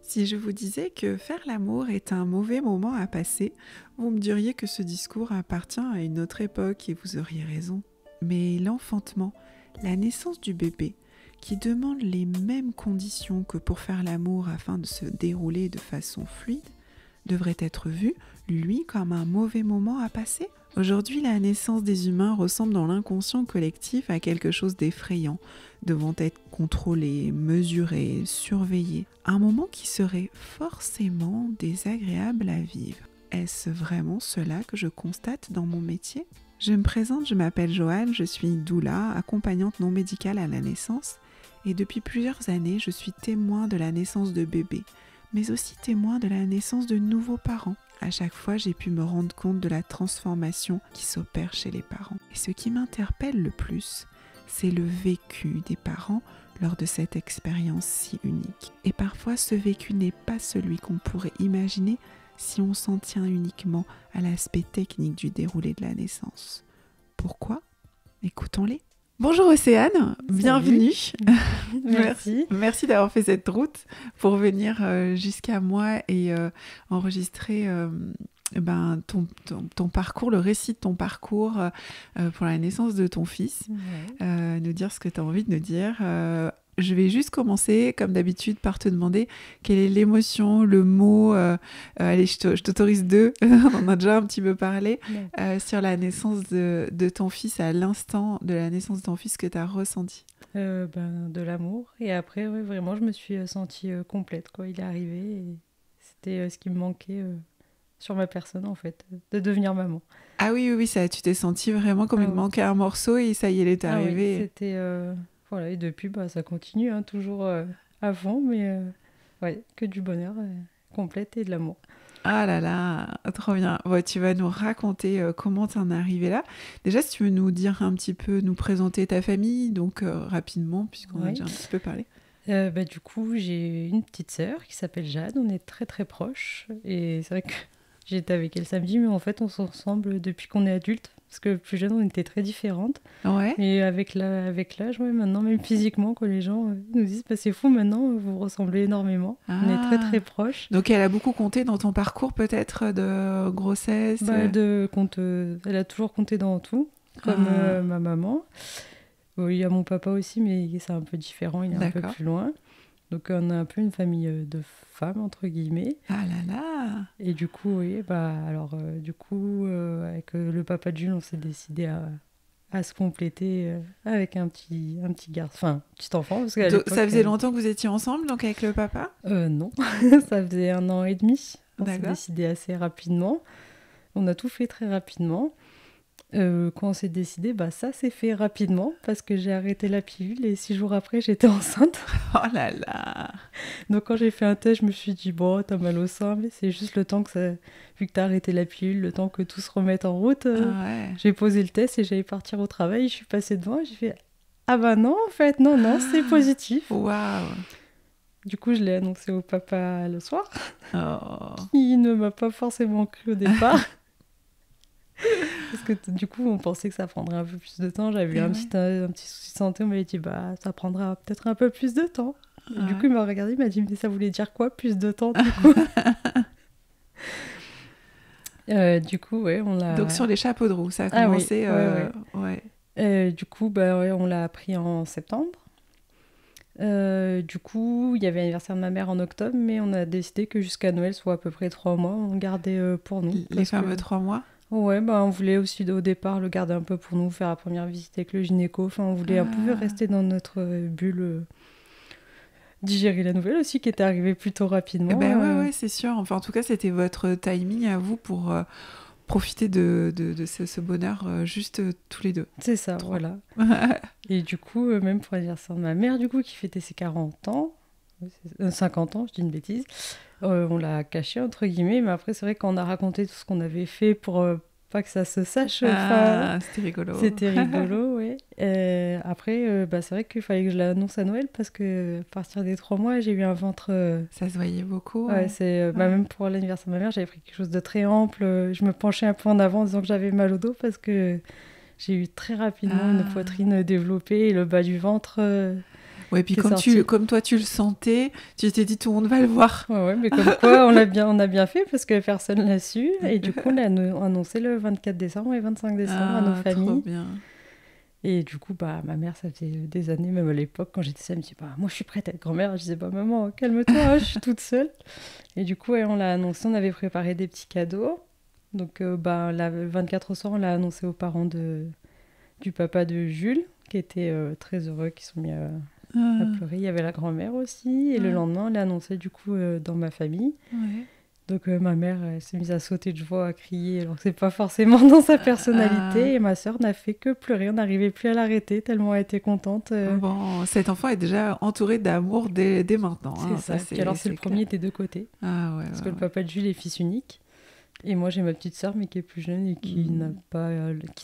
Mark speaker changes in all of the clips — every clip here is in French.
Speaker 1: Si je vous disais que faire l'amour est un mauvais moment à passer, vous me diriez que ce discours appartient à une autre époque et vous auriez raison. Mais l'enfantement, la naissance du bébé, qui demande les mêmes conditions que pour faire l'amour afin de se dérouler de façon fluide, devrait être vu, lui, comme un mauvais moment à passer ? Aujourd'hui, la naissance des humains ressemble dans l'inconscient collectif à quelque chose d'effrayant, devant être contrôlé, mesuré, surveillé. Un moment qui serait forcément désagréable à vivre. Est-ce vraiment cela que je constate dans mon métier ? Je me présente, je m'appelle Joanne, je suis doula, accompagnante non médicale à la naissance, et depuis plusieurs années, je suis témoin de la naissance de bébés, mais aussi témoin de la naissance de nouveaux parents. À chaque fois, j'ai pu me rendre compte de la transformation qui s'opère chez les parents. Et ce qui m'interpelle le plus, c'est le vécu des parents lors de cette expérience si unique. Et parfois, ce vécu n'est pas celui qu'on pourrait imaginer si on s'en tient uniquement à l'aspect technique du déroulé de la naissance. Pourquoi ? Écoutons-les. Bonjour Océane, bienvenue.
Speaker 2: Merci.
Speaker 1: Merci d'avoir fait cette route pour venir jusqu'à moi et enregistrer ton parcours, le récit de ton parcours pour la naissance de ton fils.
Speaker 2: Ouais.
Speaker 1: Nous dire ce que tu as envie de nous dire. Je vais juste commencer, comme d'habitude, par te demander quelle est l'émotion, le mot. Allez, je t'autorise deux, on en a déjà un petit peu parlé, sur la naissance de ton fils, à l'instant de la naissance de ton fils que tu as ressenti.
Speaker 2: De l'amour. Et après, ouais, vraiment, je me suis sentie complète, quoi. Il est arrivé et c'était ce qui me manquait sur ma personne, en fait, de devenir maman.
Speaker 1: Ah oui, ça, tu t'es sentie vraiment comme il te manquait un morceau et ça y est, elle est arrivée.
Speaker 2: Oui, c'était... Voilà, et depuis, ça continue, hein, toujours à fond, mais ouais, que du bonheur complète et de l'amour.
Speaker 1: Ah là là, trop bien. Ouais, tu vas nous raconter comment t'en es arrivée là. Déjà, si tu veux nous dire un petit peu, nous présenter ta famille, donc rapidement, puisqu'on a déjà un petit peu parlé.
Speaker 2: Du coup, j'ai une petite sœur qui s'appelle Jade, on est très très proches, et c'est vrai que j'étais avec elle samedi, mais en fait, on se ressemble depuis qu'on est adulte. Parce que plus jeune, on était très différentes.
Speaker 1: Ouais.
Speaker 2: Et avec l'âge, ouais, maintenant, même physiquement, quand les gens nous disent c'est fou, maintenant, vous vous ressemblez énormément.
Speaker 1: Ah.
Speaker 2: On est très, très proches.
Speaker 1: Donc, elle a beaucoup compté dans ton parcours, peut-être, de grossesse
Speaker 2: Elle a toujours compté dans tout, comme ma maman. Bon, il y a mon papa aussi, mais c'est un peu différent, il est un peu plus loin. Donc, on a un peu une famille de femmes, entre guillemets.
Speaker 1: Ah là là.
Speaker 2: Et du coup, oui, avec le papa de Jules, on s'est décidé à se compléter avec un petit garçon, enfin, un petit enfant. Parce qu'à l'époque,
Speaker 1: ça faisait longtemps que vous étiez ensemble, donc avec le papa ?
Speaker 2: Non, ça faisait 1 an et demi. On s'est décidé assez rapidement. On a tout fait très rapidement. Quand on s'est décidé, ça s'est fait rapidement parce que j'ai arrêté la pilule et 6 jours après, j'étais enceinte.
Speaker 1: Oh là là.
Speaker 2: Donc quand j'ai fait un test, je me suis dit, bon, t'as mal au sein, mais c'est juste le temps vu que t'as arrêté la pilule, le temps que tout se remette en route. J'ai posé le test et j'allais partir au travail. Je suis passée devant et j'ai fait, non, en fait, non, c'est positif.
Speaker 1: Waouh.
Speaker 2: Du coup, je l'ai annoncé au papa le soir.
Speaker 1: Oh.
Speaker 2: Qui ne m'a pas forcément cru au départ. Parce que du coup, on pensait que ça prendrait un peu plus de temps. J'avais eu un petit souci de santé. On m'avait dit, ça prendra peut-être un peu plus de temps. Et du coup, il m'a regardé, il m'a dit, mais ça voulait dire quoi, plus de temps, du coup? Du coup, ouais, on l'a...
Speaker 1: Donc, sur les chapeaux de roue, ça a commencé...
Speaker 2: Du coup, on l'a appris en septembre. Du coup, il y avait l'anniversaire de ma mère en octobre, mais on a décidé que jusqu'à Noël, soit à peu près 3 mois, on gardait pour nous.
Speaker 1: Les fameux 3 mois ?
Speaker 2: Ouais, on voulait aussi au départ le garder un peu pour nous, faire la première visite avec le gynéco. Enfin, on voulait un peu rester dans notre bulle, digérer la nouvelle aussi, qui était arrivée plutôt rapidement.
Speaker 1: Ouais, c'est sûr. Enfin, en tout cas, c'était votre timing à vous pour profiter de ce bonheur juste tous les deux.
Speaker 2: C'est ça, voilà. Et du coup, même pour l'anniversaire de ma mère, du coup, qui fêtait ses 40 ans, 50 ans, je dis une bêtise, on l'a caché, entre guillemets, mais après, c'est vrai qu'on a raconté tout ce qu'on avait fait pour pas que ça se sache.
Speaker 1: C'était rigolo.
Speaker 2: C'était rigolo, oui. Après, c'est vrai qu'il fallait que je l'annonce à Noël, parce que à partir des 3 mois, j'ai eu un ventre...
Speaker 1: Ça se voyait beaucoup.
Speaker 2: Ouais, même pour l'anniversaire de ma mère, j'avais pris quelque chose de très ample. Je me penchais un peu en avant en disant que j'avais mal au dos, parce que j'ai eu très rapidement une poitrine développée et le bas du ventre...
Speaker 1: Ouais, puis
Speaker 2: qui est sorti.
Speaker 1: comme toi tu le sentais, tu t'es dit tout le monde va le voir.
Speaker 2: Ouais, mais comme quoi, on a bien fait parce que personne l'a su. Et du coup, on l'a annoncé le 24 décembre et 25 décembre à nos
Speaker 1: Trop
Speaker 2: familles.
Speaker 1: bien.
Speaker 2: Et du coup, bah, ma mère, ça faisait des années, même à l'époque, quand j'étais seule, elle me dit, bah, moi, je suis prête à être grand-mère. Je disais, bah, maman, calme-toi, je suis toute seule. Et du coup, ouais, on l'a annoncé, on avait préparé des petits cadeaux. Donc, bah, le 24 au soir, on l'a annoncé aux parents du papa de Jules, qui étaient très heureux, qui sont mis à pleurer. Il y avait la grand-mère aussi. Et le lendemain, on l'a annoncé, du coup, dans ma famille.
Speaker 1: Ouais.
Speaker 2: Donc ma mère elle s'est mise à sauter de joie, à crier, alors que c'est pas forcément dans sa personnalité. Et ma sœur n'a fait que pleurer, on n'arrivait plus à l'arrêter tellement elle était contente.
Speaker 1: Bon, cet enfant est déjà entouré d'amour dès maintenant.
Speaker 2: C'est ça. Puis alors c'est le premier des deux côtés.
Speaker 1: Ah ouais.
Speaker 2: Parce que le papa de Jules est fils unique. Et moi j'ai ma petite sœur mais qui est plus jeune et qui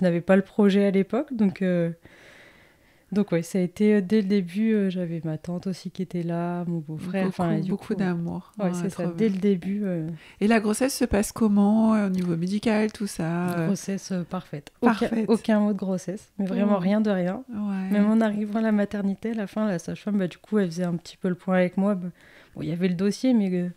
Speaker 2: n'avait pas le projet à l'époque. Donc ouais, ça a été dès le début, j'avais ma tante aussi qui était là, mon beau-frère.
Speaker 1: Beaucoup d'amour.
Speaker 2: Ouais, c'est ça, dès le début.
Speaker 1: Et la grossesse se passe comment au niveau médical, tout ça
Speaker 2: Grossesse parfaite.
Speaker 1: Parfaite.
Speaker 2: Aucun mot de grossesse, mais vraiment rien de rien.
Speaker 1: Ouais.
Speaker 2: Même en arrivant à la maternité, à la fin, la sage-femme, bah, du coup, elle faisait un petit peu le point avec moi. Bah, bon, il y avait le dossier, mais elle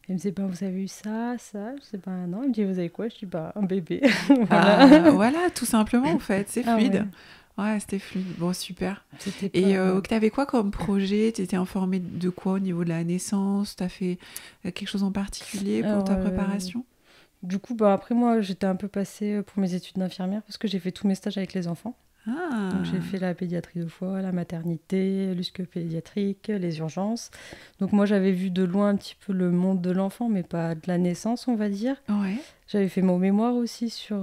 Speaker 2: me disait, bah, vous avez eu ça. Je sais pas, non. Elle me dit, vous avez quoi? Je dis, bah, un bébé.
Speaker 1: Voilà. Voilà, tout simplement, en fait. C'est fluide.
Speaker 2: Ouais.
Speaker 1: Ouais, c'était fluide. Bon, super. Et t'avais quoi comme projet? T'étais informée de quoi au niveau de la naissance? T'as fait quelque chose en particulier pour ta préparation?
Speaker 2: Du coup, bah, après, moi, j'étais un peu passée pour mes études d'infirmière parce que j'ai fait tous mes stages avec les enfants. Donc, j'ai fait la pédiatrie 2 fois, la maternité, l'usque pédiatrique, les urgences. Donc, moi, j'avais vu de loin un petit peu le monde de l'enfant, mais pas de la naissance, on va dire.
Speaker 1: Ouais.
Speaker 2: J'avais fait mon mémoire aussi sur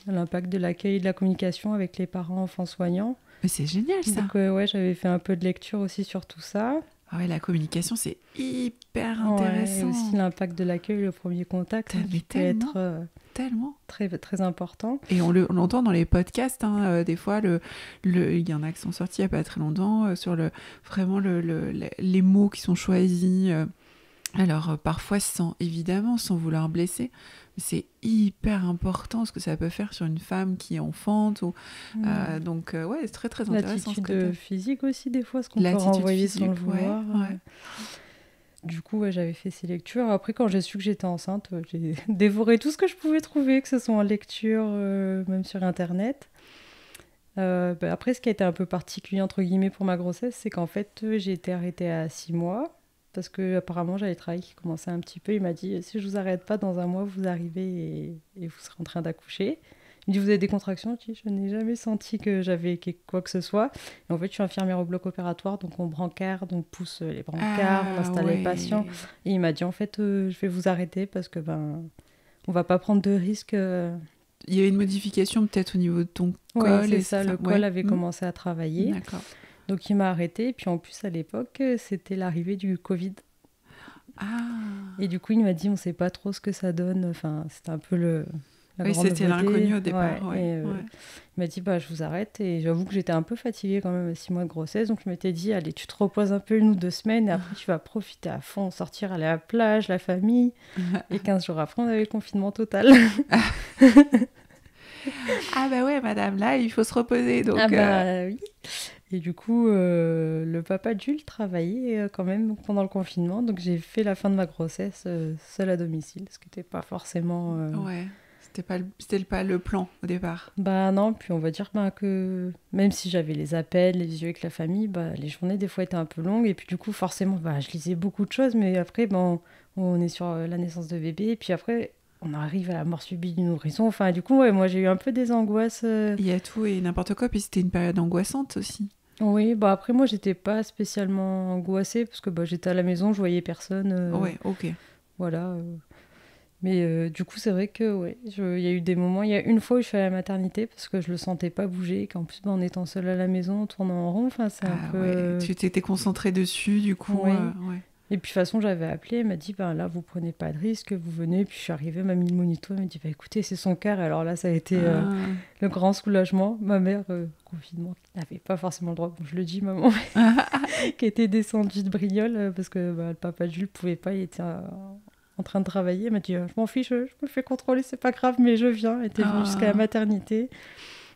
Speaker 2: l'impact de l'accueil et de la communication avec les parents enfants soignants.
Speaker 1: Mais c'est génial, ça.
Speaker 2: Donc, ouais, j'avais fait un peu de lecture aussi sur tout ça.
Speaker 1: Ah ouais, la communication, c'est hyper intéressant.
Speaker 2: Ouais, et aussi l'impact de l'accueil, le premier contact, qui peut être très, très important.
Speaker 1: Et on l'entend dans les podcasts, hein, des fois, il y en a qui sont sortis il n'y a pas très longtemps, sur vraiment les mots qui sont choisis. Alors, parfois, évidemment, sans vouloir blesser, mais c'est hyper important ce que ça peut faire sur une femme qui enfante. Donc, ouais, c'est très, très intéressant.
Speaker 2: L'attitude physique aussi, des fois, ce qu'on peut renvoyer sans le vouloir.
Speaker 1: Ouais.
Speaker 2: Du coup, ouais, j'avais fait ces lectures. Après, quand j'ai su que j'étais enceinte, j'ai dévoré tout ce que je pouvais trouver, que ce soit en lecture, même sur Internet. Après, ce qui a été un peu particulier, entre guillemets, pour ma grossesse, c'est qu'en fait, j'ai été arrêtée à 6 mois. Parce que apparemment j'avais le travail qui commençait un petit peu. Il m'a dit, si je vous arrête pas, dans un mois, vous arrivez et vous serez en train d'accoucher. Il me dit, vous avez des contractions? Je dis, je n'ai jamais senti que j'avais quoi que ce soit. Et en fait, je suis infirmière au bloc opératoire, donc on brancard, donc pousse les brancards, on installe les patients. Et il m'a dit, en fait, je vais vous arrêter parce que on va pas prendre de risques.
Speaker 1: Il y a une modification peut-être au niveau de ton col.
Speaker 2: Oui, c'est ça, le col avait commencé à travailler.
Speaker 1: D'accord.
Speaker 2: Donc il m'a arrêtée. Et puis en plus, à l'époque, c'était l'arrivée du Covid. Et du coup, il m'a dit, on ne sait pas trop ce que ça donne. Enfin, c'était un peu la grande
Speaker 1: c'était
Speaker 2: nouveauté.
Speaker 1: l'inconnu au départ.
Speaker 2: Il m'a dit, je vous arrête. Et j'avoue que j'étais un peu fatiguée quand même à 6 mois de grossesse. Donc je m'étais dit, allez, tu te reposes un peu 1 ou 2 semaines. Et après, tu vas profiter à fond, sortir, aller à la plage, la famille. Et 15 jours après, on avait le confinement total.
Speaker 1: Ah bah ouais, madame, là, il faut se reposer. Donc,
Speaker 2: oui. Et du coup, le papa de Jules travaillait quand même pendant le confinement. Donc j'ai fait la fin de ma grossesse seule à domicile, ce qui n'était pas forcément...
Speaker 1: Ouais, c'était pas le plan au départ.
Speaker 2: Bah non, puis on va dire que même si j'avais les appels, les visios avec la famille, les journées des fois étaient un peu longues. Et puis du coup, forcément, je lisais beaucoup de choses. Mais après, on est sur la naissance de bébé. Et puis après... on arrive à la mort subite du nourrisson. Enfin, du coup, ouais, moi, j'ai eu un peu des angoisses.
Speaker 1: Il y a tout et n'importe quoi, puis c'était une période angoissante aussi.
Speaker 2: Oui, après, moi, j'étais pas spécialement angoissée, parce que j'étais à la maison, je voyais personne.
Speaker 1: Ouais, ok.
Speaker 2: Voilà. Mais du coup, c'est vrai que, ouais, il y a eu des moments... Il y a une fois où je suis à la maternité, parce que je le sentais pas bouger, et qu'en plus, en étant seule à la maison, en tournant en rond, c'est un peu...
Speaker 1: Ouais. Tu t'étais concentrée dessus, du coup.
Speaker 2: Oui.
Speaker 1: Ouais.
Speaker 2: Et puis de toute façon, j'avais appelé, elle m'a dit, là, vous prenez pas de risque, vous venez. Puis je suis arrivée, elle m'a mis le monito, elle m'a dit, écoutez, c'est son cœur. Alors là, ça a été le grand soulagement. Ma mère, confinement, qui n'avait pas forcément le droit, je le dis, maman, qui était descendue de Brignoles, parce que le papa de Jules pouvait pas, il était en train de travailler. Elle m'a dit, je m'en fiche, je me fais contrôler, c'est pas grave, mais je viens. Elle était venue jusqu'à la maternité.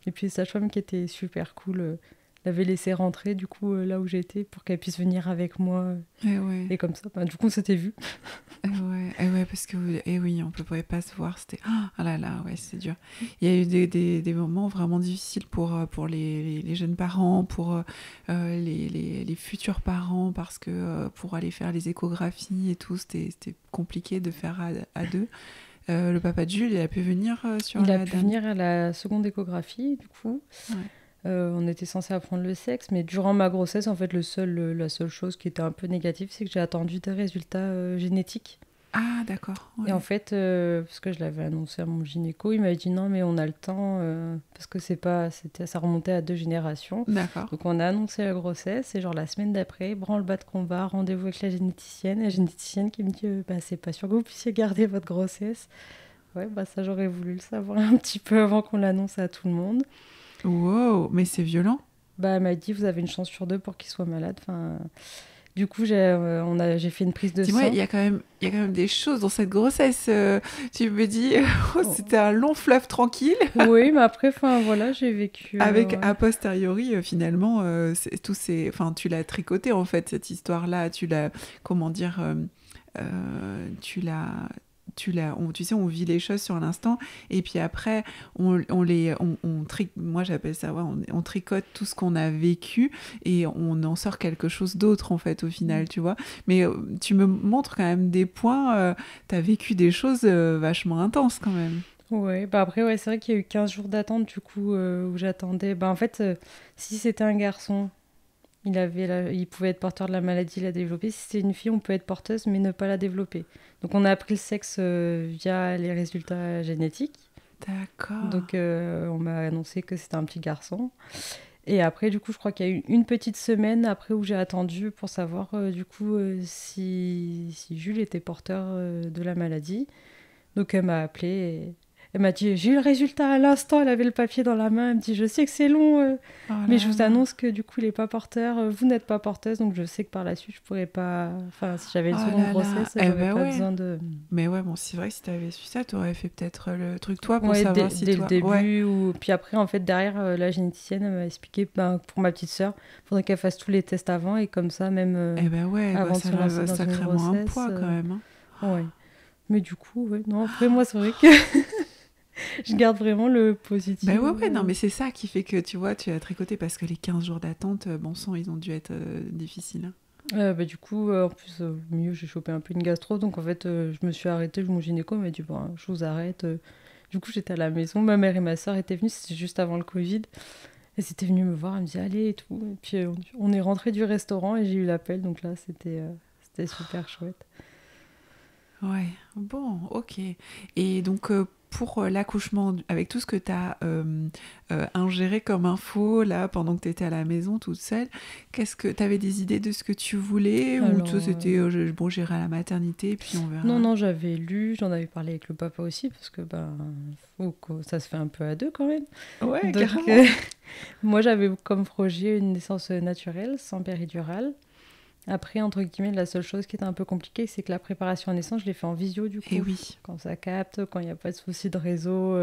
Speaker 2: Et puis sa femme qui était super cool, l'avais laissée rentrer du coup là où j'étais pour qu'elle puisse venir avec moi. Et comme ça, du coup, on s'était vu.
Speaker 1: Ouais, parce que oui, on ne pouvait pas se voir. C'était ah là là, ouais, c'est dur. Il y a eu des moments vraiment difficiles pour les jeunes parents, pour les futurs parents, parce que pour aller faire les échographies et tout, c'était compliqué de faire à deux. Le papa de Jules, il a pu venir sur
Speaker 2: Il a pu venir à la seconde échographie, du coup.
Speaker 1: Ouais.
Speaker 2: On était censé apprendre le sexe, mais durant ma grossesse, en fait, la seule chose qui était un peu négative, c'est que j'ai attendu des résultats génétiques.
Speaker 1: Ah, d'accord. Ouais.
Speaker 2: Et en fait, parce que je l'avais annoncé à mon gynéco, il m'avait dit non, mais on a le temps, parce que ça remontait à 2 générations.
Speaker 1: D'accord.
Speaker 2: Donc on a annoncé la grossesse, et genre la semaine d'après, branle-bas de combat, rendez-vous avec la généticienne qui me dit c'est pas sûr que vous puissiez garder votre grossesse. Ouais, ça j'aurais voulu le savoir un petit peu avant qu'on l'annonce à tout le monde.
Speaker 1: Wow, mais c'est violent.
Speaker 2: Elle m'a dit vous avez une chance sur 2 pour qu'il soit malade. Du coup, j'ai fait une prise de sang.
Speaker 1: Dis-moi, il y a quand même des choses dans cette grossesse. Tu me dis, c'était un long fleuve tranquille.
Speaker 2: Oui, mais après, voilà, j'ai vécu.
Speaker 1: Avec a posteriori, finalement, tu l'as tricoté en fait cette histoire-là. Tu l'as, comment dire, tu sais, on vit les choses sur l'instant et puis après moi j'appelle ça on tricote tout ce qu'on a vécu et on en sort quelque chose d'autre en fait au final, tu vois. Mais tu me montres quand même des points, t'as vécu des choses vachement intenses quand même.
Speaker 2: Ouais, après c'est vrai qu'il y a eu 15 jours d'attente du coup où j'attendais. En fait, si c'était un garçon, il pouvait être porteur de la maladie, il l'a développé. Si c'est une fille, on peut être porteuse, mais ne pas la développer. Donc, on a appris le sexe via les résultats génétiques.
Speaker 1: D'accord.
Speaker 2: Donc, on m'a annoncé que c'était un petit garçon. Et après, du coup, je crois qu'il y a eu une petite semaine après où j'ai attendu pour savoir, si Jules était porteur de la maladie. Donc, elle m'a appelée et... Elle m'a dit, j'ai eu le résultat à l'instant, elle avait le papier dans la main, elle me dit, je sais que c'est long, mais je vous annonce que du coup, il n'est pas porteur, vous n'êtes pas porteuse, donc je sais que par la suite, je pourrais pas... Enfin, si j'avais une seconde grossesse, j'aurais pas besoin de...
Speaker 1: Mais ouais, bon, c'est vrai que si t'avais su ça, t'aurais fait peut-être le truc toi pour savoir si
Speaker 2: dès le début, puis après, en fait, derrière, la généticienne, elle m'a expliqué, pour ma petite sœur, il faudrait qu'elle fasse tous les tests avant, et comme ça, même avant de se lancer dans une
Speaker 1: sacrément
Speaker 2: grossesse...
Speaker 1: un poids quand même.
Speaker 2: Ouais. Mais du coup, non, après, moi, c'est vrai que... Je garde vraiment le positif.
Speaker 1: Non, mais c'est ça qui fait que, tu vois, tu as tricoté parce que les 15 jours d'attente, bon sang, ils ont dû être difficiles.
Speaker 2: Du coup, en plus, au milieu, j'ai chopé un peu une gastro, donc en fait, je me suis arrêtée, mon gynéco m'a dit, je vous arrête. Du coup, j'étais à la maison, ma mère et ma soeur étaient venues, c'était juste avant le Covid. Elles étaient venues me voir, elles me disaient, allez, et tout. Et puis, on est rentré du restaurant et j'ai eu l'appel, donc là, c'était super chouette.
Speaker 1: Ouais, bon, ok. Et donc, pour l'accouchement, avec tout ce que tu as ingéré comme info, là, pendant que tu étais à la maison toute seule, qu'est-ce que tu avais des idées de ce que tu voulais? Ou tout c'était, j'irai à la maternité, puis on verra?
Speaker 2: Non, j'avais lu, j'en avais parlé avec le papa aussi, parce que ça se fait un peu à deux quand même.
Speaker 1: Ouais,
Speaker 2: donc,
Speaker 1: carrément.
Speaker 2: Moi, j'avais comme projet une naissance naturelle, sans péridurale. Après, entre guillemets, la seule chose qui était un peu compliquée, c'est que la préparation à naissance, je l'ai fait en visio, du coup.
Speaker 1: Et oui.
Speaker 2: Quand ça capte, quand il n'y a pas de souci de réseau.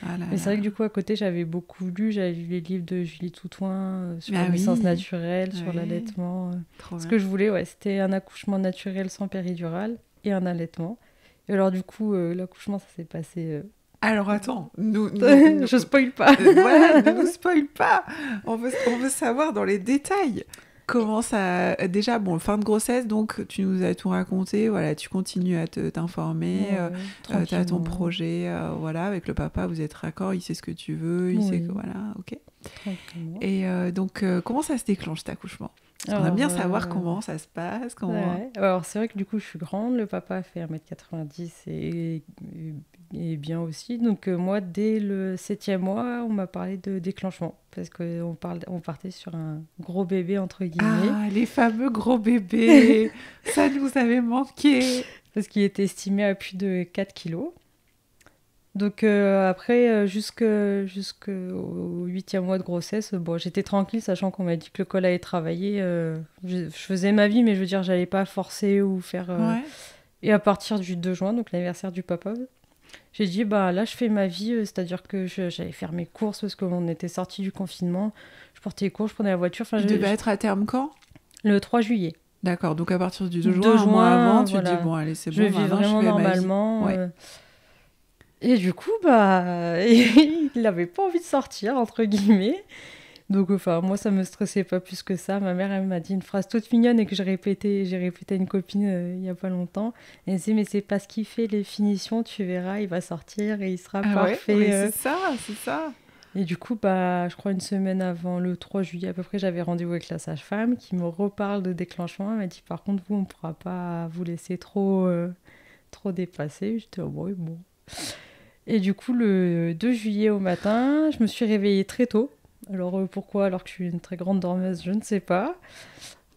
Speaker 2: Mais c'est vrai que du coup, à côté, j'avais beaucoup lu. J'avais lu les livres de Julie Toutouin sur la naissance naturelle, sur l'allaitement. Ce que je voulais, c'était un accouchement naturel sans péridurale et un allaitement. Et alors, du coup, l'accouchement, ça s'est passé...
Speaker 1: Alors attends,
Speaker 2: je spoil pas.
Speaker 1: Voilà, ne nous spoil pas. On veut savoir dans les détails. Comment ça... Déjà, fin de grossesse, donc tu nous as tout raconté, voilà, tu continues à t'informer, tu as ton projet, voilà, avec le papa, vous êtes raccord, il sait ce que tu veux, il sait que... Voilà, ok. Et donc, comment ça se déclenche cet accouchement? Parce qu'on aime bien savoir comment ça se passe.
Speaker 2: Ouais. Alors, c'est vrai que du coup, je suis grande, le papa fait 1m90 et bien aussi. Donc, moi, dès le 7e mois, on m'a parlé de déclenchement. Parce qu'on partait sur un gros bébé, entre guillemets.
Speaker 1: Ah, les fameux gros bébés. Ça nous avait manqué.
Speaker 2: Parce qu'il était estimé à plus de 4 kilos. Donc après, jusqu'au 8e mois de grossesse, j'étais tranquille, sachant qu'on m'a dit que le col allait travailler. Je faisais ma vie, mais je veux dire, j'allais pas forcer ou faire... Et à partir du 2 juin, donc l'anniversaire du papa, J'ai dit, bah là, je fais ma vie, c'est-à-dire que j'allais faire mes courses parce qu'on était sortis du confinement. Je portais les courses, je prenais la voiture.
Speaker 1: Il devait être à terme quand?
Speaker 2: Le 3 juillet.
Speaker 1: D'accord, donc à partir du 2
Speaker 2: 2
Speaker 1: juin, un mois avant, tu te
Speaker 2: voilà.
Speaker 1: dis, bon, allez, c'est
Speaker 2: Je
Speaker 1: bon,
Speaker 2: vis
Speaker 1: maintenant,
Speaker 2: vraiment
Speaker 1: je fais
Speaker 2: normalement.
Speaker 1: ma vie. Ouais.
Speaker 2: Et du coup, bah, il n'avait pas envie de sortir, entre guillemets. Donc, enfin, moi, ça me stressait pas plus que ça. Ma mère, elle m'a dit une phrase toute mignonne et que j'ai répété à une copine il y a pas longtemps. Elle disait, mais c'est parce qu'il fait les finitions, tu verras, il va sortir et il sera parfait.
Speaker 1: Ouais, c'est ça, c'est ça.
Speaker 2: Et du coup, bah, je crois une semaine avant le 3 juillet à peu près, j'avais rendez-vous avec la sage-femme qui me reparle de déclenchement. Elle m'a dit, par contre, vous, on ne pourra pas vous laisser trop dépasser. J'étais, oh, oui, bon. Et du coup, le 2 juillet au matin, je me suis réveillée très tôt. Alors pourquoi? Alors que je suis une très grande dormeuse, je ne sais pas.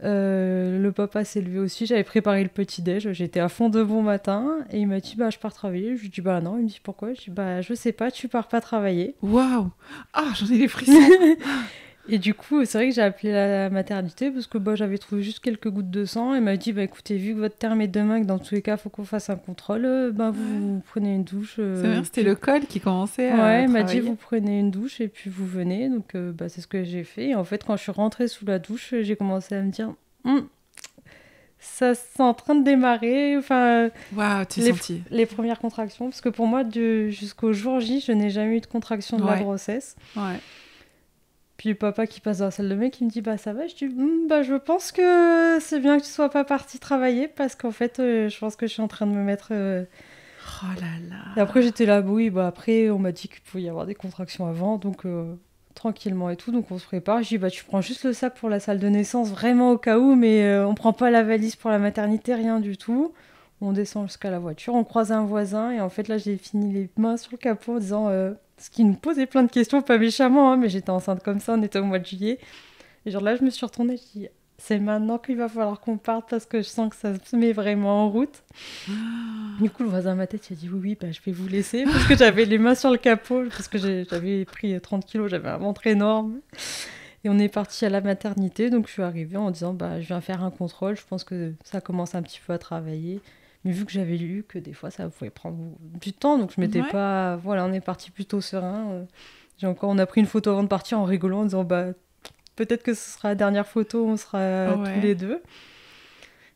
Speaker 2: Le papa s'est levé aussi, j'avais préparé le petit-déj, j'étais à fond de bon matin. Et il m'a dit, bah je pars travailler. Je lui dis, bah non. Il me dit, pourquoi? Je dis, bah je sais pas, tu pars pas travailler.
Speaker 1: Waouh! Ah, j'en ai des frissons!
Speaker 2: Et du coup, c'est vrai que j'ai appelé la maternité parce que bah, j'avais trouvé juste quelques gouttes de sang. Elle m'a dit, bah écoutez, vu que votre terme est demain, que dans tous les cas, il faut qu'on fasse un contrôle, bah vous prenez une douche.
Speaker 1: C'est bien, c'était
Speaker 2: puis...
Speaker 1: le col qui commençait à
Speaker 2: Ouais, elle m'a
Speaker 1: travailler.
Speaker 2: dit, vous prenez une douche et puis vous venez. Donc bah, c'est ce que j'ai fait. Et en fait, quand je suis rentrée sous la douche, j'ai commencé à me dire, ça c'est en train de démarrer. Enfin,
Speaker 1: Waouh, t'es senti.
Speaker 2: les premières contractions. Parce que pour moi, jusqu'au jour J, je n'ai jamais eu de contraction de la grossesse.
Speaker 1: Ouais.
Speaker 2: Puis le papa qui passe dans la salle de bain qui me dit, bah ça va. Je dis, bah je pense que c'est bien que tu sois pas partie travailler parce qu'en fait, je pense que je suis en train de me mettre...
Speaker 1: Oh là là.
Speaker 2: Et après, j'étais là, oui, bah après, on m'a dit qu'il pouvait y avoir des contractions avant, donc tranquillement et tout, donc on se prépare. Je dis, bah tu prends juste le sac pour la salle de naissance, vraiment au cas où, mais on prend pas la valise pour la maternité, rien du tout. On descend jusqu'à la voiture, on croise un voisin, et en fait, là, j'ai fini les mains sur le capot en disant... ce qui nous posait plein de questions, pas méchamment, hein, mais j'étais enceinte comme ça, on était au mois de juillet. Et genre là, je me suis retournée, je dis, c'est maintenant qu'il va falloir qu'on parte parce que je sens que ça se met vraiment en route. Du coup, le voisin de ma tête, il a dit, oui, bah, je vais vous laisser, parce que j'avais les mains sur le capot, parce que j'avais pris 30 kilos, j'avais un ventre énorme. Et on est parti à la maternité, donc je suis arrivée en disant, bah, je viens faire un contrôle, je pense que ça commence un petit peu à travailler. Mais vu que j'avais lu que des fois ça pouvait prendre du temps, donc je m'étais pas... Voilà, on est parti plutôt serein. On a pris une photo avant de partir en rigolant, en disant bah, peut-être que ce sera la dernière photo, on sera tous les deux.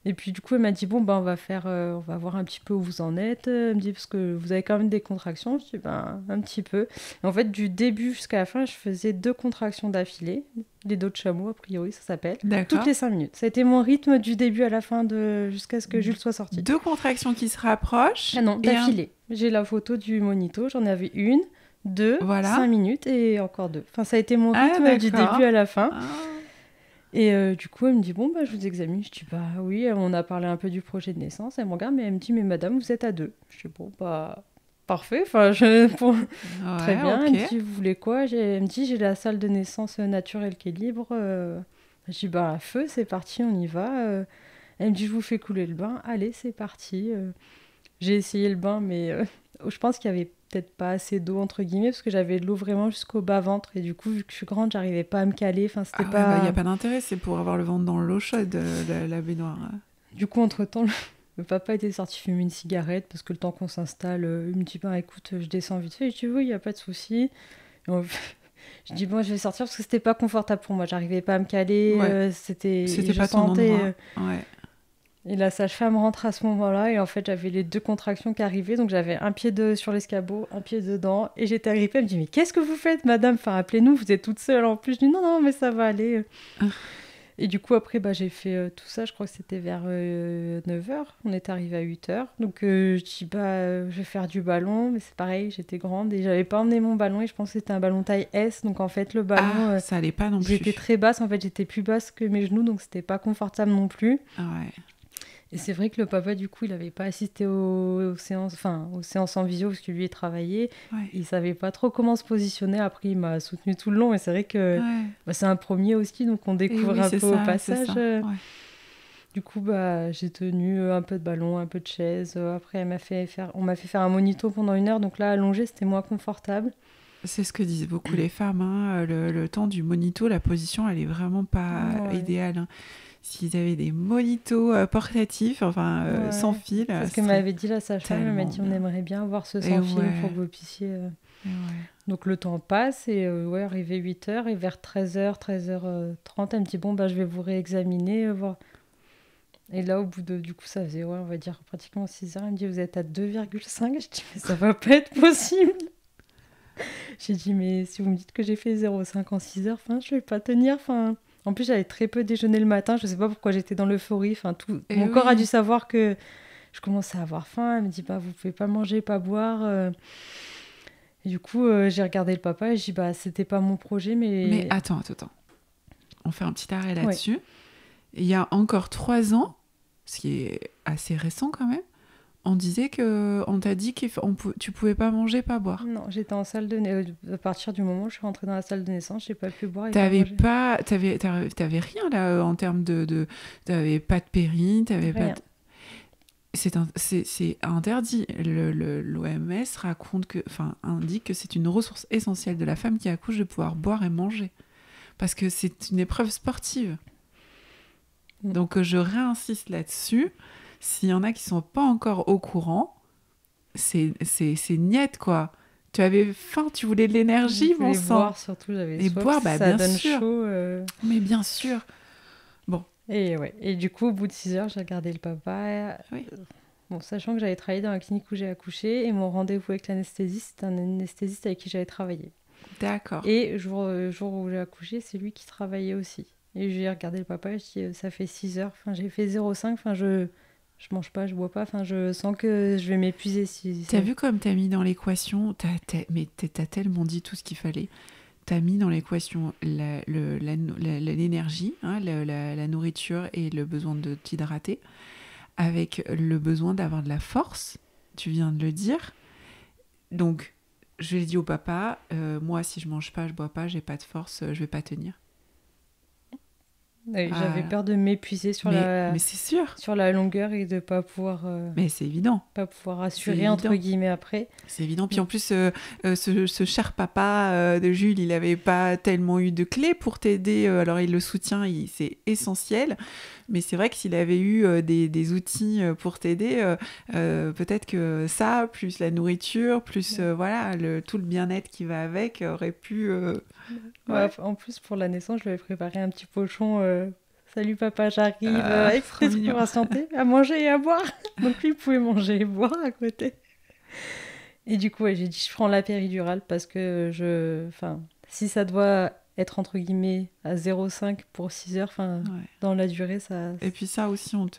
Speaker 2: Et puis du coup, elle m'a dit, bon, bah, on va voir un petit peu où vous en êtes. Elle me dit, parce que vous avez quand même des contractions. Je dis, ben, un petit peu. Et en fait, du début jusqu'à la fin, je faisais 2 contractions d'affilée. Les dos de chameau, a priori, ça s'appelle. Toutes les 5 minutes. Ça a été mon rythme du début à la fin, jusqu'à ce que Jules soit sorti.
Speaker 1: 2 contractions qui se rapprochent.
Speaker 2: Ah non, d'affilée. J'ai la photo du monito, j'en avais 1, 2, 5 minutes et encore 2. Enfin, ça a été mon rythme du début à la fin. Et du coup, elle me dit, bon, bah, je vous examine. Je dis, bah oui, on a parlé un peu du projet de naissance. Elle me regarde, mais elle me dit, mais madame, vous êtes à 2. Je dis, bon, bah, parfait. Enfin, très bien. Okay. Elle me dit, vous voulez quoi? Elle me dit, j'ai la salle de naissance naturelle qui est libre. Je dis, bah, feu, c'est parti, on y va. Elle me dit, je vous fais couler le bain. Allez, c'est parti. J'ai essayé le bain, mais je pense qu'il y avait peut-être pas assez d'eau entre guillemets parce que j'avais de l'eau vraiment jusqu'au bas-ventre et du coup vu que je suis grande j'arrivais pas à me caler, enfin c'était pas...
Speaker 1: il y a pas d'intérêt, c'est pour avoir le ventre dans l'eau chaude la baignoire.
Speaker 2: Du coup entre-temps le papa était sorti fumer une cigarette parce que le temps qu'on s'installe il me dit bah écoute je descends vite fait, je dis oui il y a pas de souci. Je dis bon je vais sortir parce que c'était pas confortable pour moi, j'arrivais pas à me caler, c'était
Speaker 1: pas ton endroit.
Speaker 2: Et la sage-femme rentre à ce moment-là et en fait j'avais les 2 contractions qui arrivaient, donc j'avais un pied sur l'escabeau, un pied dedans et j'étais arrivée, elle me dit mais qu'est-ce que vous faites madame, enfin appelez-nous, vous êtes toute seule en plus. Je dis non mais ça va aller. Et du coup après j'ai fait tout ça, je crois que c'était vers 9h, on est arrivé à 8h, donc je dis je vais faire du ballon, mais c'est pareil, j'étais grande et j'avais pas emmené mon ballon et je pense que c'était un ballon taille S, donc en fait le ballon
Speaker 1: ça allait pas non plus.
Speaker 2: J'étais très basse, en fait j'étais plus basse que mes genoux, donc c'était pas confortable non plus. Et c'est vrai que le papa, du coup, il n'avait pas assisté aux séances en visio parce que lui, il travaillait. Il ne savait pas trop comment se positionner. Après, il m'a soutenu tout le long. Et c'est vrai que c'est un premier aussi, donc on découvre un peu au passage. Du coup, j'ai tenu un peu de ballon, un peu de chaise. Après, on m'a fait faire un monito pendant 1 heure. Donc là, allongé, c'était moins confortable.
Speaker 1: C'est ce que disent beaucoup les femmes. Hein. Le temps du monito, la position, elle n'est vraiment pas idéale. Hein. s'ils avaient des monitos portatifs,
Speaker 2: Ouais.
Speaker 1: sans fil.
Speaker 2: C'est ce que
Speaker 1: serait
Speaker 2: m'avait dit la sage-femme. Elle m'a dit,
Speaker 1: tellement
Speaker 2: on
Speaker 1: bien.
Speaker 2: aimerait bien avoir ce
Speaker 1: Et
Speaker 2: sans fil
Speaker 1: ouais.
Speaker 2: pour que vous puissiez...
Speaker 1: Et ouais.
Speaker 2: Donc le temps passe et ouais, arrivé 8h et vers 13h, 13h30, elle me dit, bon, bah, je vais vous réexaminer, voir. Et là, au bout de... Du coup, ça faisait, ouais, on va dire pratiquement 6h. Elle me dit, vous êtes à 2,5. Je dis, mais ça va pas être possible. J'ai dit, mais si vous me dites que j'ai fait 0,5 en 6h, je vais pas tenir. En plus, j'avais très peu déjeuné le matin. Je sais pas pourquoi j'étais dans l'euphorie.
Speaker 1: Et
Speaker 2: Mon corps a
Speaker 1: oui.
Speaker 2: dû savoir que je commençais à avoir faim. Elle me dit, bah, vous pouvez pas manger, pas boire. Et du coup, j'ai regardé le papa et j'ai dit, bah, c'était pas mon projet,
Speaker 1: Mais
Speaker 2: mais...
Speaker 1: attends. On fait un petit arrêt
Speaker 2: Ouais.
Speaker 1: là-dessus. Il y a encore 3 ans, ce qui est assez récent quand même, on disait que on t'a dit que tu pouvais pas manger, pas boire.
Speaker 2: Non, j'étais en salle de naissance. À partir du moment où je suis rentrée dans la salle de naissance, j'ai pas pu boire et
Speaker 1: T'avais
Speaker 2: pas manger.
Speaker 1: t'avais rien là en termes t'avais pas de péri, t'avais pas
Speaker 2: Rien.
Speaker 1: c'est interdit. L'OMS indique que c'est une ressource essentielle de la femme qui accouche de pouvoir boire et manger. Parce que c'est une épreuve sportive.
Speaker 2: Mm.
Speaker 1: Donc je réinsiste là-dessus. S'il y en a qui sont pas encore au courant, c'est niette quoi. Tu avais faim, tu voulais de l'énergie,
Speaker 2: Je
Speaker 1: mon
Speaker 2: voulais
Speaker 1: sang.
Speaker 2: boire surtout, j'avais
Speaker 1: Et
Speaker 2: soif.
Speaker 1: boire,
Speaker 2: Ça
Speaker 1: bien
Speaker 2: donne
Speaker 1: sûr.
Speaker 2: chaud.
Speaker 1: Mais bien sûr.
Speaker 2: Et ouais. Et du coup, au bout de 6h, j'ai regardé le papa.
Speaker 1: Oui.
Speaker 2: Bon, sachant que j'avais travaillé dans la clinique où j'ai accouché et mon rendez-vous avec l'anesthésiste, c'était un anesthésiste avec qui j'avais travaillé.
Speaker 1: D'accord.
Speaker 2: Et jour où j'ai accouché, c'est lui qui travaillait aussi. Et j'ai regardé le papa et je dis, ça fait 6h. J'ai fait 0,5. Je mange pas, je bois pas. Je sens que je vais m'épuiser.
Speaker 1: T'as vu comme t'as mis dans l'équation, mais t'as tellement dit tout ce qu'il fallait. T'as mis dans l'équation l'énergie, hein, la nourriture et le besoin de t'hydrater, avec le besoin d'avoir de la force, tu viens de le dire. Donc, je l'ai dit au papa, moi, si je mange pas, je bois pas, j'ai pas de force, je vais pas tenir.
Speaker 2: J'avais peur de m'épuiser
Speaker 1: mais c'est sûr.
Speaker 2: sur la longueur et de pas pouvoir
Speaker 1: Mais c'est évident.
Speaker 2: assurer entre guillemets après.
Speaker 1: C'est évident. Puis en plus, ce cher papa de Jules, il n'avait pas tellement eu de clés pour t'aider. Alors il le soutient, c'est essentiel. Mais c'est vrai que s'il avait eu des outils pour t'aider, peut-être que ça, plus la nourriture, plus voilà, tout le bien-être qui va avec, aurait pu...
Speaker 2: Ouais, en plus, pour la naissance, je lui avais préparé un petit pochon. Salut papa, j'arrive.
Speaker 1: trop
Speaker 2: Exprès
Speaker 1: mignon.
Speaker 2: pour patienter, à manger et à boire. Donc lui, il pouvait manger et boire à côté. Et du coup, ouais, j'ai dit, je prends la péridurale parce que si ça doit être entre guillemets à 0,5 pour 6 heures, dans la durée, ça...
Speaker 1: Et puis ça aussi, on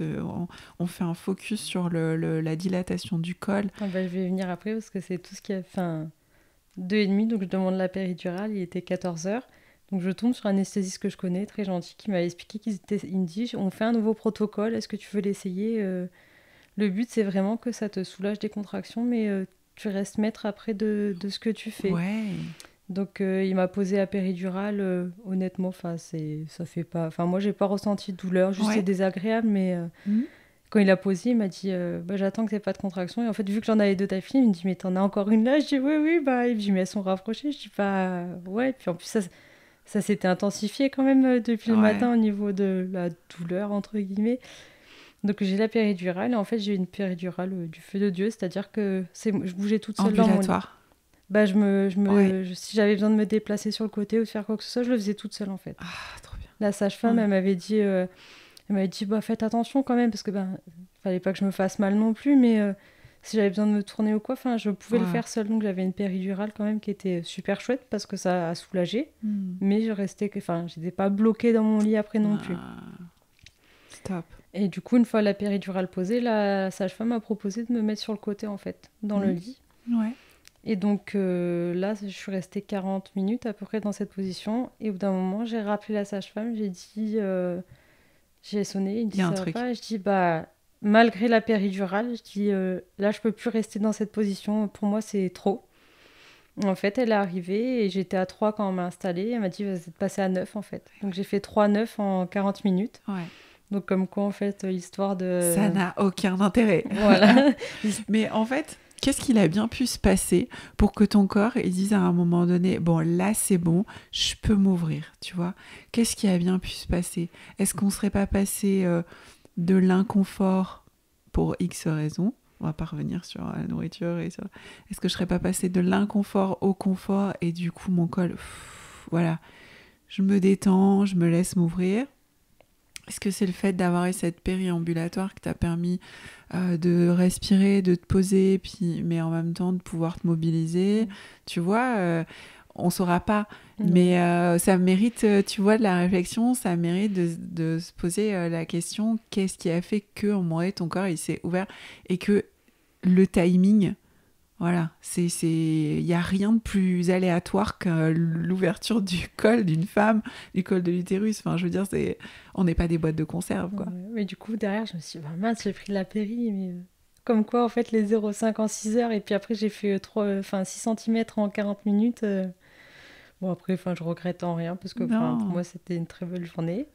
Speaker 1: fait un focus sur la dilatation du col.
Speaker 2: je vais venir après parce que c'est tout ce qui a... 2h30, donc je demande la péridurale, il était 14h. Donc je tombe sur un anesthésiste que je connais, très gentil, qui m'avait expliqué il me dit, on fait un nouveau protocole, est-ce que tu veux l'essayer Le but, c'est vraiment que ça te soulage des contractions, mais tu restes maître après de ce que tu fais.
Speaker 1: Ouais.
Speaker 2: Donc il m'a posé la péridurale, honnêtement, ça fait pas... moi, j'ai pas ressenti de douleur, juste c'est désagréable, mais... Quand il a posé, il m'a dit j'attends que t'aies pas de contraction. Et en fait, vu que j'en avais deux d'affilée, il me dit mais t'en as encore une là? Je dis oui, bah. Il me dit mais elles sont rapprochées. Je dis ouais. Et puis en plus, ça s'était intensifié quand même depuis le matin au niveau de la douleur, entre guillemets. Donc j'ai la péridurale. Et en fait, j'ai une péridurale du feu de Dieu, c'est-à-dire que je bougeais toute seule dans mon lit. Si j'avais besoin de me déplacer sur le côté ou de faire quoi que ce soit, je le faisais toute seule en fait.
Speaker 1: Ah, trop bien.
Speaker 2: La sage-femme, elle m'avait dit... Elle m'avait dit, faites attention quand même, parce que fallait pas que je me fasse mal non plus, mais si j'avais besoin de me tourner ou quoi, je pouvais le faire seule. Donc j'avais une péridurale quand même qui était super chouette parce que ça a soulagé, mais j'étais pas bloquée dans mon lit après non plus.
Speaker 1: Stop.
Speaker 2: Et du coup, une fois la péridurale posée, la sage-femme m'a proposé de me mettre sur le côté en fait, dans le lit.
Speaker 1: Ouais.
Speaker 2: Et donc là, je suis restée 40 minutes à peu près dans cette position, et au bout d'un moment, j'ai rappelé la sage-femme, j'ai dit... J'ai sonné, il me dit ça va pas. Je dis malgré la péridurale, je dis là je peux plus rester dans cette position, pour moi c'est trop. En fait, elle est arrivée et j'étais à 3 quand on m'a installée. Elle m'a dit vous êtes passé à 9 en fait. Donc j'ai fait 3-9 en 40 minutes.
Speaker 1: Ouais.
Speaker 2: Donc comme quoi en fait l'histoire de...
Speaker 1: Ça n'a aucun intérêt.
Speaker 2: Voilà.
Speaker 1: Mais en fait, qu'est-ce qu'il a bien pu se passer pour que ton corps il dise à un moment donné, bon là c'est bon, je peux m'ouvrir, tu vois. Qu'est-ce qui a bien pu se passer? Est-ce qu'on serait pas passé de l'inconfort pour X raisons? On va pas revenir sur la nourriture et sur... Est-ce que je serais pas passé de l'inconfort au confort et du coup mon col, voilà, je me détends, je me laisse m'ouvrir. Est-ce que c'est le fait d'avoir eu cette périambulatoire qui t'a permis de respirer, de te poser, puis, mais en même temps de pouvoir te mobiliser? Tu vois, on ne saura pas, mais ça mérite, tu vois, de la réflexion, ça mérite de se poser la question, qu'est-ce qui a fait qu'au moment donné, ton corps il s'est ouvert et que le timing... Voilà, il n'y a rien de plus aléatoire que l'ouverture du col d'une femme, du col de l'utérus. Enfin, je veux dire, on n'est pas des boîtes de conserve, quoi.
Speaker 2: Mais du coup, derrière, je me suis dit, bah, mince, j'ai pris de la péri, mais comme quoi, en fait, les 0,5 en 6 heures, et puis après, j'ai fait 6 centimètres en 40 minutes. Bon, après, je regrette en rien, parce que pour moi, c'était une très belle journée.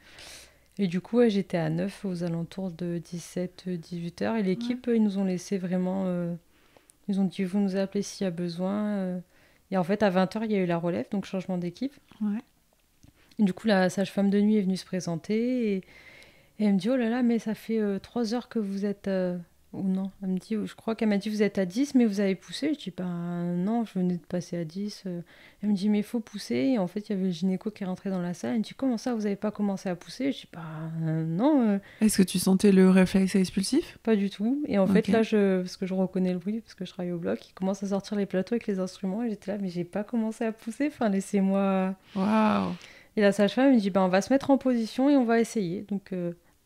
Speaker 2: Et du coup, j'étais à 9 aux alentours de 17-18 heures, et l'équipe, ils nous ont laissé vraiment... Ils ont dit, vous nous appelez s'il y a besoin. Et en fait, à 20h, il y a eu la relève, donc changement d'équipe.
Speaker 1: Ouais.
Speaker 2: Et du coup, la sage-femme de nuit est venue se présenter. Et elle me dit, oh là là, mais ça fait 3 heures que vous êtes... Ou non, elle me dit, je crois qu'elle m'a dit, vous êtes à 10, mais vous avez poussé. Je dis, non, je venais de passer à 10. Elle me dit, mais il faut pousser. Et en fait, il y avait le gynéco qui est rentré dans la salle. Elle me dit, comment ça, vous n'avez pas commencé à pousser? Je dis, non.
Speaker 1: Est-ce que tu sentais le réflexe expulsif?
Speaker 2: Pas du tout. Et en fait, là, parce que je reconnais le bruit, parce que je travaille au bloc, il commence à sortir les plateaux avec les instruments. Et j'étais là, mais j'ai pas commencé à pousser. Enfin, laissez-moi...
Speaker 1: Waouh!
Speaker 2: Et la sage-femme me dit, on va se mettre en position et on va essayer. Donc...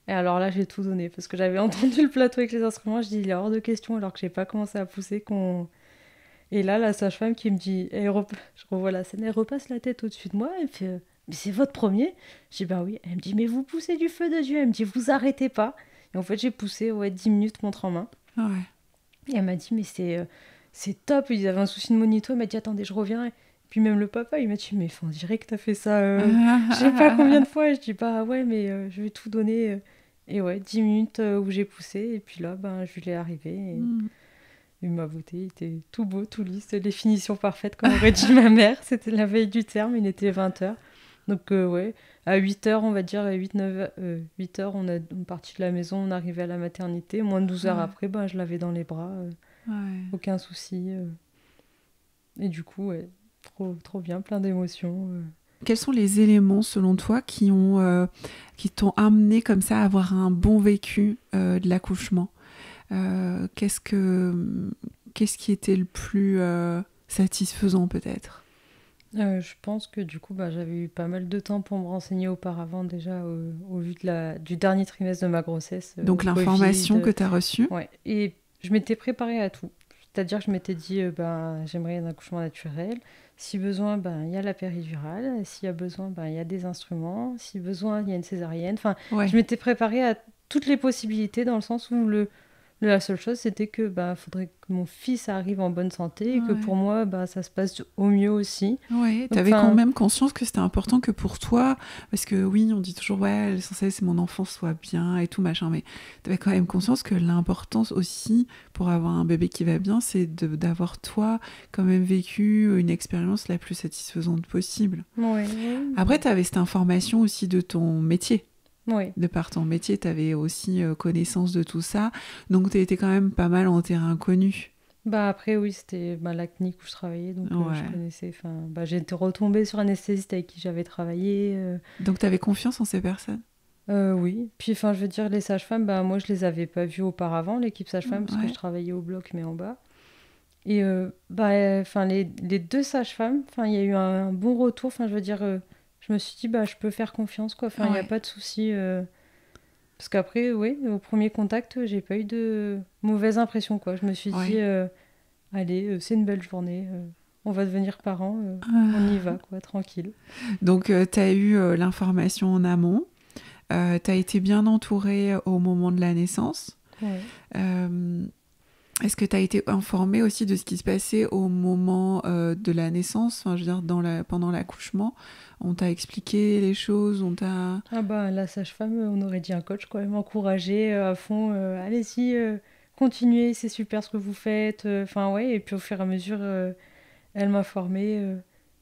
Speaker 2: Et alors là, j'ai tout donné, parce que j'avais entendu le plateau avec les instruments, je dis, il est hors de question, alors que j'ai pas commencé à pousser. Et là, la sage-femme qui me dit, je revois la scène, elle repasse la tête au-dessus de moi, elle me fait, mais c'est votre premier? Je dis, bah oui. Elle me dit, mais vous poussez du feu de Dieu. Elle me dit, vous arrêtez pas. Et en fait, j'ai poussé 10 minutes montre en main.
Speaker 1: Ouais.
Speaker 2: Et elle m'a dit, mais c'est top. Ils avaient un souci de monito, elle m'a dit, attendez, je reviens. Et puis même le papa, il m'a dit, mais on dirait que t'as fait ça, je sais pas combien de fois. Et je dis, bah ouais, mais je vais tout donner. Et 10 minutes où j'ai poussé. Et puis là, je l'ai arrivé. Et ma beauté, il était tout beau, tout lisse. Les finitions parfaites, comme aurait dit ma mère. C'était la veille du terme, il était 20h. Donc à 8h, on va dire, 8h, on est parti de la maison, on arrivait à la maternité. Moins de 12 heures après, je l'avais dans les bras. Aucun souci. Et du coup, trop bien, plein d'émotions.
Speaker 1: Quels sont les éléments, selon toi, qui t'ont amené comme ça à avoir un bon vécu de l'accouchement? Qu'est-ce qui était le plus satisfaisant, peut-être?
Speaker 2: Je pense que du coup, j'avais eu pas mal de temps pour me renseigner auparavant, déjà, au vu du dernier trimestre de ma grossesse.
Speaker 1: Donc l'information que tu as reçue?
Speaker 2: Ouais, et je m'étais préparée à tout. C'est-à-dire que je m'étais dit, j'aimerais un accouchement naturel. Si besoin, il y a la péridurale. S'il y a besoin, il y a des instruments. Si besoin, il y a une césarienne. Enfin, je m'étais préparée à toutes les possibilités, dans le sens où la seule chose, c'était que faudrait que mon fils arrive en bonne santé et que pour moi, ça se passe au mieux aussi.
Speaker 1: Ouais, tu avais quand même conscience que c'était important que pour toi, parce que oui, on dit toujours, ouais, l'essentiel, c'est mon enfant soit bien et tout, machin, mais tu avais quand même conscience que l'importance aussi, pour avoir un bébé qui va bien, c'est d'avoir toi quand même vécu une expérience la plus satisfaisante possible.
Speaker 2: Ouais.
Speaker 1: Après, tu avais cette information aussi de ton métier.
Speaker 2: Oui.
Speaker 1: De par ton métier, tu avais aussi connaissance de tout ça. Donc, tu étais quand même pas mal en terrain connu.
Speaker 2: Après, oui, c'était la clinique où je travaillais. Donc, je connaissais. J'étais retombée sur un anesthésiste avec qui j'avais travaillé.
Speaker 1: Donc, tu avais confiance en ces personnes?
Speaker 2: Oui. Puis, je veux dire, les sages-femmes, moi, je les avais pas vues auparavant, l'équipe sage-femme, parce que je travaillais au bloc, mais en bas. Et, les deux sages-femmes, il y a eu un bon retour. Je veux dire... je me suis dit, je peux faire confiance, quoi. Il n'y a pas de souci. Parce qu'après, au premier contact, j'ai pas eu de mauvaise impression, quoi. Je me suis dit, allez, c'est une belle journée. On va devenir parents. On y va, quoi, tranquille.
Speaker 1: Donc, tu as eu l'information en amont. Tu as été bien entourée au moment de la naissance. Est-ce que tu as été informée aussi de ce qui se passait au moment de la naissance, je veux dire, pendant l'accouchement? On t'a expliqué les choses, on t'a...
Speaker 2: La sage-femme, on aurait dit un coach, quoi. Elle m'encourageait à fond. Allez-y, continuez, c'est super ce que vous faites. Enfin, ouais, et puis au fur et à mesure, elle m'a formée.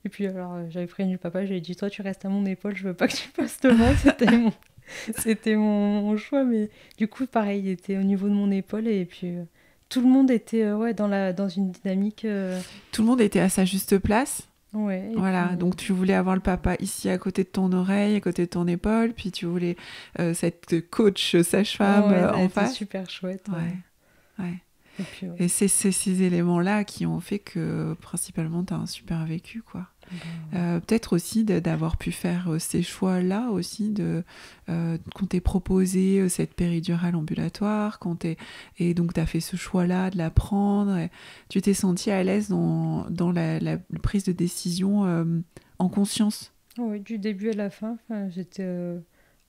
Speaker 2: Et puis alors, j'avais prévenu papa, j'avais dit, toi, tu restes à mon épaule, je veux pas que tu passes devant. C'était mon choix, mais du coup, pareil, il était au niveau de mon épaule, et puis tout le monde était ouais, dans une dynamique.
Speaker 1: Tout le monde était à sa juste place.
Speaker 2: Ouais, et
Speaker 1: Voilà,
Speaker 2: puis,
Speaker 1: donc tu voulais avoir le papa ici à côté de ton oreille, à côté de ton épaule, puis tu voulais cette coach sage-femme
Speaker 2: ouais, ça a
Speaker 1: en
Speaker 2: été
Speaker 1: face.
Speaker 2: super chouette.
Speaker 1: Ouais.
Speaker 2: Et puis, ouais.
Speaker 1: Et c'est ces éléments-là qui ont fait que principalement tu as un super vécu, quoi. Peut-être aussi d'avoir pu faire ces choix-là aussi, qu'on t'ait proposé cette péridurale ambulatoire, et donc tu as fait ce choix-là de la prendre, et tu t'es sentie à l'aise dans la prise de décision en conscience.
Speaker 2: Ouais, du début à la fin, j'étais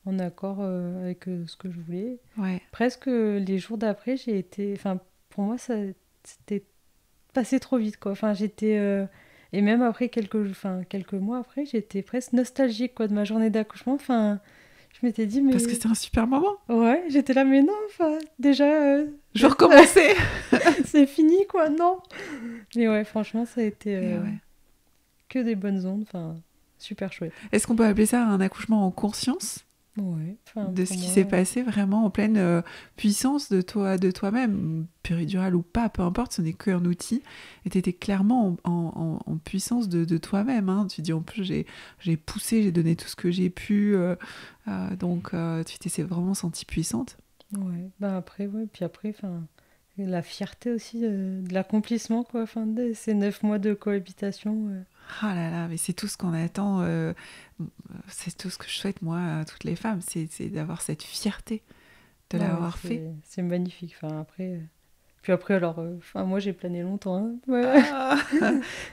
Speaker 2: en accord avec ce que je voulais.
Speaker 1: Ouais.
Speaker 2: Presque les jours d'après, j'ai été... Enfin, pour moi, c'était passé trop vite, quoi. Enfin, j'étais... Et même après, quelques mois après, j'étais presque nostalgique, quoi, de ma journée d'accouchement. Enfin, je m'étais dit, mais...
Speaker 1: Parce que c'était un super moment.
Speaker 2: Ouais, j'étais là, mais non, enfin, déjà...
Speaker 1: Je veux recommencer.
Speaker 2: c'est fini, quoi, non. Mais ouais, franchement, ça a été
Speaker 1: Ouais.
Speaker 2: que des bonnes ondes, enfin, super chouette.
Speaker 1: Est-ce qu'on peut appeler ça un accouchement en conscience
Speaker 2: Ouais,
Speaker 1: de ce qui s'est passé, vraiment en pleine puissance de toi-même, péridurale ou pas, peu importe, ce n'est qu'un outil, et tu étais clairement en puissance de toi-même, hein. Tu dis, en plus, j'ai poussé, j'ai donné tout ce que j'ai pu, donc tu t'es vraiment sentie puissante.
Speaker 2: Ouais, bah après, ouais, puis après, enfin, la fierté aussi de l'accomplissement, quoi, enfin, de ces 9 mois de cohabitation.
Speaker 1: Ah là là, mais c'est tout ce qu'on attend, c'est tout ce que je souhaite, moi, à toutes les femmes, c'est d'avoir cette fierté de
Speaker 2: Ouais,
Speaker 1: l'avoir fait.
Speaker 2: c'est magnifique, enfin, après... Puis après, alors, enfin, moi, j'ai plané longtemps, hein. Ouais.
Speaker 1: Ah,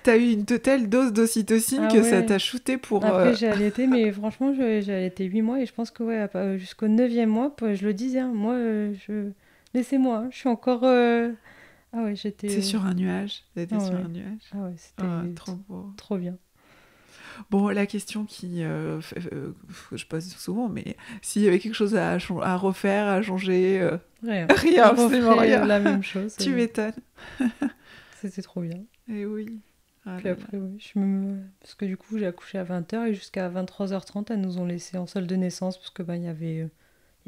Speaker 1: t'as eu une telle dose d'ocytocine
Speaker 2: Ah
Speaker 1: que ça
Speaker 2: ouais.
Speaker 1: t'a shooté pour...
Speaker 2: Après, j'ai allaité, mais franchement, j'ai allaité 8 mois, et je pense que, ouais, jusqu'au 9e mois, je le disais, hein, moi, laissez-moi, hein, je suis encore... Ah ouais, j'étais...
Speaker 1: C'est sur un nuage, t'étais
Speaker 2: Ah
Speaker 1: sur
Speaker 2: ouais.
Speaker 1: un nuage.
Speaker 2: Ah ouais, c'était
Speaker 1: Trop beau.
Speaker 2: trop bien.
Speaker 1: Bon, la question je pose souvent, mais s'il y avait quelque chose à refaire, à changer,
Speaker 2: Rien.
Speaker 1: rien,
Speaker 2: On
Speaker 1: absolument
Speaker 2: referait
Speaker 1: rien.
Speaker 2: la même chose.
Speaker 1: Tu m'étonnes.
Speaker 2: C'était trop bien.
Speaker 1: Et oui. Ah
Speaker 2: Puis
Speaker 1: là
Speaker 2: après, oui, parce que du coup, j'ai accouché à 20h, et jusqu'à 23h30, elles nous ont laissé en salle de naissance, parce que il y avait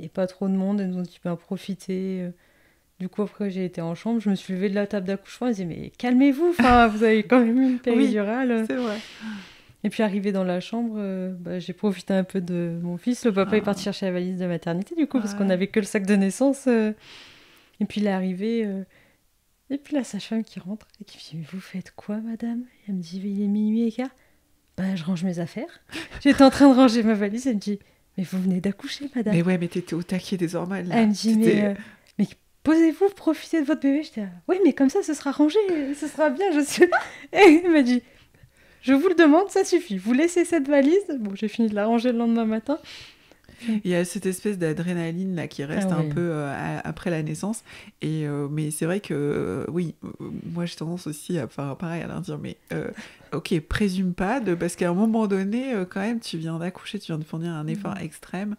Speaker 2: pas trop de monde, elles nous ont dit profiter. Du coup, après, j'ai été en chambre, je me suis levée de la table d'accouchement, elles disaient, mais calmez-vous, enfin, vous avez quand même une péridurale.
Speaker 1: c'est vrai.
Speaker 2: Et puis, arrivée dans la chambre, j'ai profité un peu de mon fils. Le papa est parti chercher la valise de maternité, du coup, parce qu'on n'avait que le sac de naissance. Et puis, il est arrivé, et puis la sage-femme qui rentre, et qui me dit, mais vous faites quoi, madame? Et elle me dit, il est minuit et quart. Je range mes affaires. J'étais en train de ranger ma valise, elle me dit, mais vous venez d'accoucher, madame.
Speaker 1: Mais ouais, mais t'étais au taquet des hormones, là.
Speaker 2: Elle me dit, mais posez-vous, profitez de votre bébé. J'étais là, oui, mais comme ça, ce sera rangé, ce sera bien, je sais. Et elle m'a dit, je vous le demande, ça suffit. Vous laissez cette valise. Bon, j'ai fini de la ranger le lendemain matin.
Speaker 1: Il y a cette espèce d'adrénaline là qui reste un peu après la naissance. Mais c'est vrai que, oui, moi j'ai tendance aussi à faire pareil, à leur dire, mais ok, présume pas, parce qu'à un moment donné, quand même, tu viens d'accoucher, tu viens de fournir un effort extrême.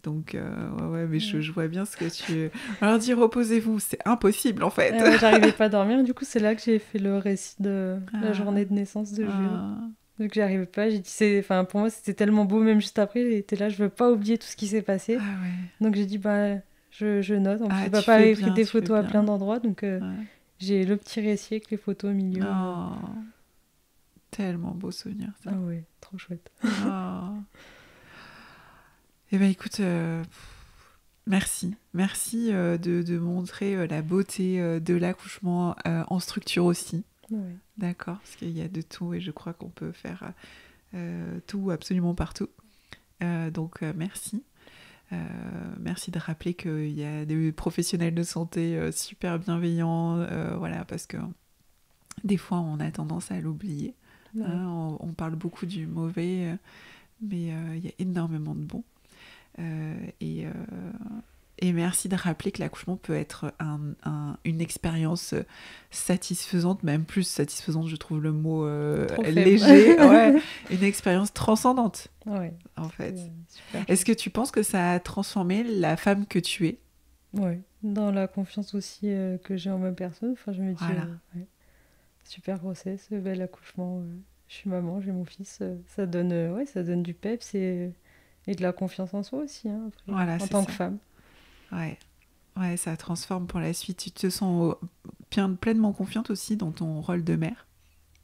Speaker 1: Donc, ouais, mais je vois bien ce que tu... Alors, dire reposez-vous, c'est impossible, en fait.
Speaker 2: J'arrivais pas à dormir. Du coup, c'est là que j'ai fait le récit de la journée de naissance de Jules. Donc, j'y arrivais pas. J'ai dit, pour moi, c'était tellement beau, même juste après. J'étais là, je veux pas oublier tout ce qui s'est passé. Donc, j'ai dit, je note. En plus, papa avait pris des photos à plein d'endroits. Donc, j'ai le petit récit avec les photos au milieu.
Speaker 1: Tellement beau souvenir, ça.
Speaker 2: Ah ouais, trop chouette.
Speaker 1: Eh bien, écoute, merci. Merci de montrer la beauté de l'accouchement en structure aussi.
Speaker 2: Ouais.
Speaker 1: D'accord, parce qu'il y a de tout et je crois qu'on peut faire tout absolument partout. Donc, merci. Merci de rappeler qu'il y a des professionnels de santé super bienveillants, voilà, parce que des fois, on a tendance à l'oublier. Ouais. Hein, on parle beaucoup du mauvais, mais il y a énormément de bons. Et merci de rappeler que l'accouchement peut être une expérience satisfaisante, même plus satisfaisante, je trouve le mot léger, une expérience transcendante, en fait. Est-ce que tu penses que ça a transformé la femme que tu es?
Speaker 2: Oui, dans la confiance aussi que j'ai en ma personne. Enfin, je me dis,
Speaker 1: Voilà.
Speaker 2: Ouais, super grossesse, bel accouchement. Je suis maman, j'ai mon fils. Ça donne, ça donne du peps et de la confiance en soi aussi, hein, après,
Speaker 1: Voilà,
Speaker 2: en
Speaker 1: c'est
Speaker 2: tant
Speaker 1: ça.
Speaker 2: que femme.
Speaker 1: Ouais. Ouais, ça transforme pour la suite. Tu te sens pleinement confiante aussi dans ton rôle de mère.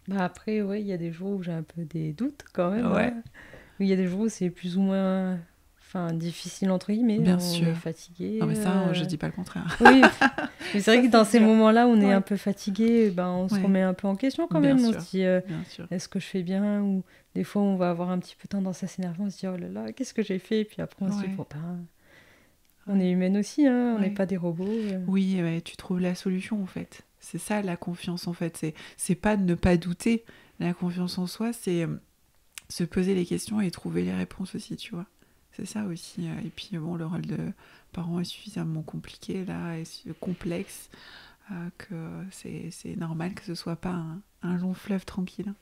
Speaker 2: Bah après, ouais, il y a des jours où j'ai un peu des doutes quand même,
Speaker 1: Ouais,
Speaker 2: hein. Il y a des jours où c'est plus ou moins, enfin, difficile entre guillemets.
Speaker 1: bien
Speaker 2: On est
Speaker 1: sûr. Non,
Speaker 2: fatigué.
Speaker 1: mais ça, je dis pas le contraire.
Speaker 2: Oui, mais c'est
Speaker 1: Ça,
Speaker 2: vrai que dans
Speaker 1: c'est
Speaker 2: ces
Speaker 1: dur.
Speaker 2: moments-là où on est un
Speaker 1: Ouais,
Speaker 2: peu fatigué, ben, on se
Speaker 1: ouais,
Speaker 2: remet un peu en question quand
Speaker 1: bien
Speaker 2: même. On se
Speaker 1: sûr,
Speaker 2: dit,
Speaker 1: bien sûr.
Speaker 2: est-ce que je fais bien? Ou des fois, on va avoir un petit peu tendance à s'énerver. On se dit, oh là là, qu'est-ce que j'ai fait? Et puis après, on se dit,
Speaker 1: Ouais,
Speaker 2: bon, ben, on est
Speaker 1: ouais,
Speaker 2: humaine aussi, hein, on n'est
Speaker 1: ouais.
Speaker 2: pas des robots.
Speaker 1: Oui, ouais, tu trouves la solution en fait. C'est ça la confiance en fait. C'est pas de ne pas douter. La confiance en soi, c'est se poser les questions et trouver les réponses aussi, tu vois. C'est ça aussi. Et puis bon, le rôle de parent est suffisamment compliqué là, et complexe, que c'est normal que ce soit pas un long fleuve tranquille.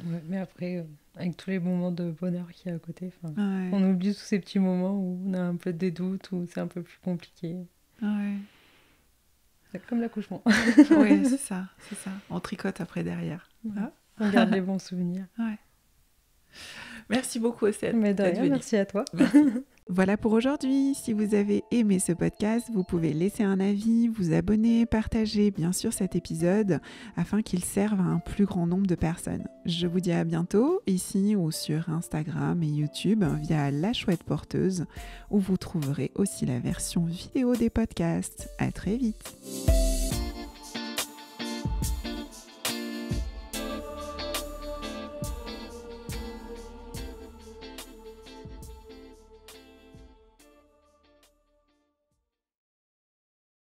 Speaker 2: Ouais, mais après, avec tous les moments de bonheur qu'il y a à côté, enfin,
Speaker 1: Ouais,
Speaker 2: on oublie tous ces petits moments où on a un peu des doutes, où c'est un peu plus compliqué.
Speaker 1: ouais,
Speaker 2: C'est comme l'accouchement.
Speaker 1: ouais, c'est ça, c'est ça. On tricote après derrière.
Speaker 2: Ouais.
Speaker 1: Ah,
Speaker 2: On garde les bons souvenirs.
Speaker 1: ouais. Merci beaucoup, Océane,
Speaker 2: Mais de
Speaker 1: d'être
Speaker 2: rien,
Speaker 1: venue.
Speaker 2: merci à toi.
Speaker 1: Merci. Voilà pour aujourd'hui. Si vous avez aimé ce podcast, vous pouvez laisser un avis, vous abonner, partager bien sûr cet épisode afin qu'il serve à un plus grand nombre de personnes. Je vous dis à bientôt ici ou sur Instagram et YouTube via La Chouette Porteuse où vous trouverez aussi la version vidéo des podcasts. À très vite.